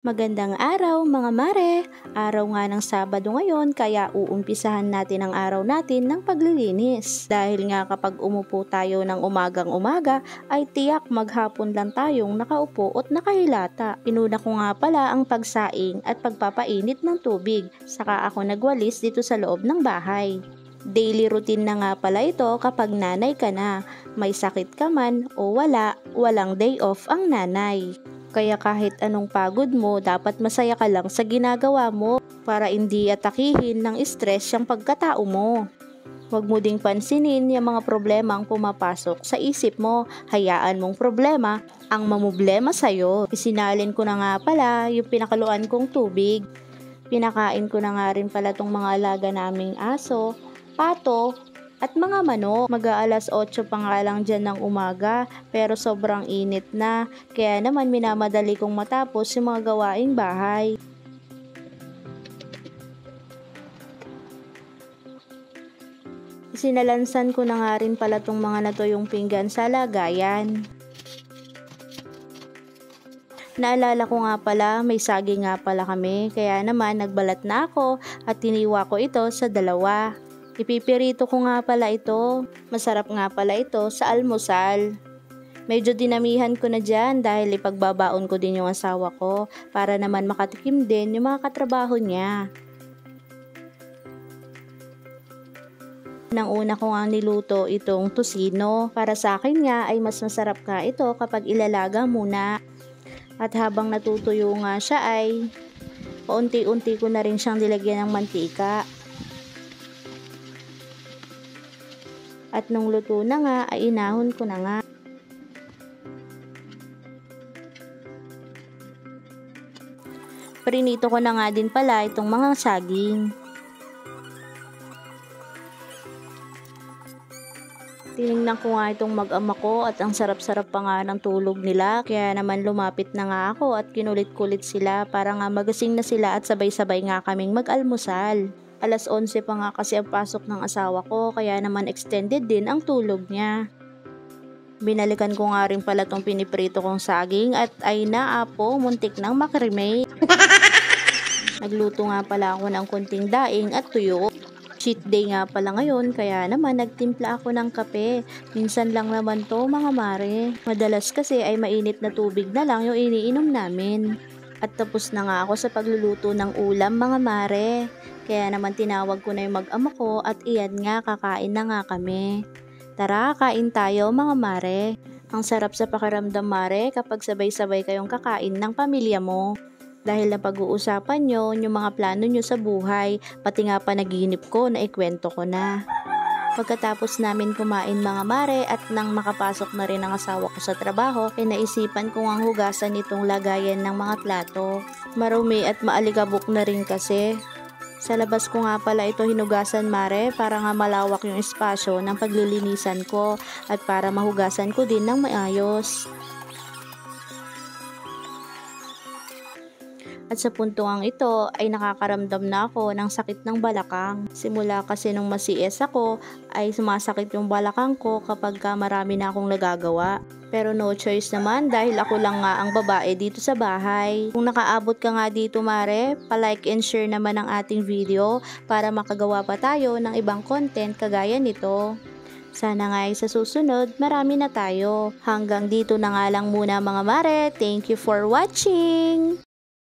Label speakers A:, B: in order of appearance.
A: Magandang araw mga mare! Araw nga ng Sabado ngayon kaya uumpisahan natin ang araw natin ng paglilinis. Dahil nga kapag umupo tayo ng umagang umaga ay tiyak maghapon lang tayong nakaupo at nakahilata. Inuna ko nga pala ang pagsaing at pagpapainit ng tubig, saka ako nagwalis dito sa loob ng bahay. Daily routine na nga pala ito kapag nanay ka na. May sakit ka man o wala, walang day off ang nanay. Kaya kahit anong pagod mo, dapat masaya ka lang sa ginagawa mo para hindi atakihin ng stress yung pagkatao mo. Huwag mo ding pansinin yung mga problema ang pumapasok sa isip mo. Hayaan mong problema ang mamoblema sa'yo. Isinalin ko na nga pala yung pinakaluan kong tubig. Pinakain ko na nga rin pala tong mga alaga naming aso, pato, at mga manok. Mag-aalas 8 pa nga lang dyan ng umaga, pero sobrang init na, kaya naman minamadali kong matapos yung mga gawaing bahay. Sinalansan ko na nga rin pala tong mga natuyong pinggan sa lagayan. Naalala ko nga pala, may saging nga pala kami, kaya naman nagbalat na ako at tiniwa ko ito sa dalawa. Ipipirito ko nga pala ito. Masarap nga pala ito sa almusal. Medyo dinamihan ko na dyan dahil ipagbabaon ko din yung asawa ko para naman makatikim din yung mga katrabaho niya. Nang una ko nga niluto itong tusino. Para sa akin nga ay mas masarap nga ito kapag ilalaga muna. At habang natutuyo nga siya ay paunti-unti ko na rin siyang nilagyan ng mantika. At nung luto na nga ay inahon ko na nga. Prinito ko na nga din pala itong mga saging. Tinignan ko nga itong mag-ama ko at ang sarap-sarap pa nga ng tulog nila. Kaya naman lumapit na nga ako at kinulit-kulit sila para nga magasing na sila at sabay-sabay nga kaming mag-almusal. Alas 11 pa nga kasi ang pasok ng asawa ko, kaya naman extended din ang tulog niya. Binalikan ko nga rin pala tong piniprito kong saging at ay naapo, muntik ng makremate. Nagluto nga pala ako ng kunting daing at tuyo. Cheat day nga pala ngayon, kaya naman nagtimpla ako ng kape. Minsan lang naman to mga mare. Madalas kasi ay mainit na tubig na lang yung iniinom namin. At tapos na nga ako sa pagluluto ng ulam mga mare. Kaya naman tinawag ko na yung mag-ama ko at iyan nga, kakain na nga kami. Tara, kain tayo mga mare. Ang sarap sa pakiramdam mare kapag sabay-sabay kayong kakain ng pamilya mo. Dahil napag-uusapan nyo yung mga plano nyo sa buhay, pati nga panaginip ko na ikwento ko na. Pagkatapos namin kumain mga mare at nang makapasok na rin ang asawa ko sa trabaho, ay naisipan kong ang hugasan itong lagayan ng mga plato. Marumi at maalikabok na rin kasi. Sa labas ko nga pala ito hinugasan mare para nga malawak yung espasyo ng paglilinisan ko at para mahugasan ko din ng maayos. At sa puntungang ito ay nakakaramdam na ako ng sakit ng balakang. Simula kasi nung masies ako ay sumasakit yung balakang ko kapag marami na akong nagagawa. Pero no choice naman dahil ako lang nga ang babae dito sa bahay. Kung nakaabot ka nga dito mare, pa-like and share naman ang ating video para makagawa pa tayo ng ibang content kagaya nito. Sana nga ay sa susunod marami na tayo. Hanggang dito na nga lang muna mga mare. Thank you for watching!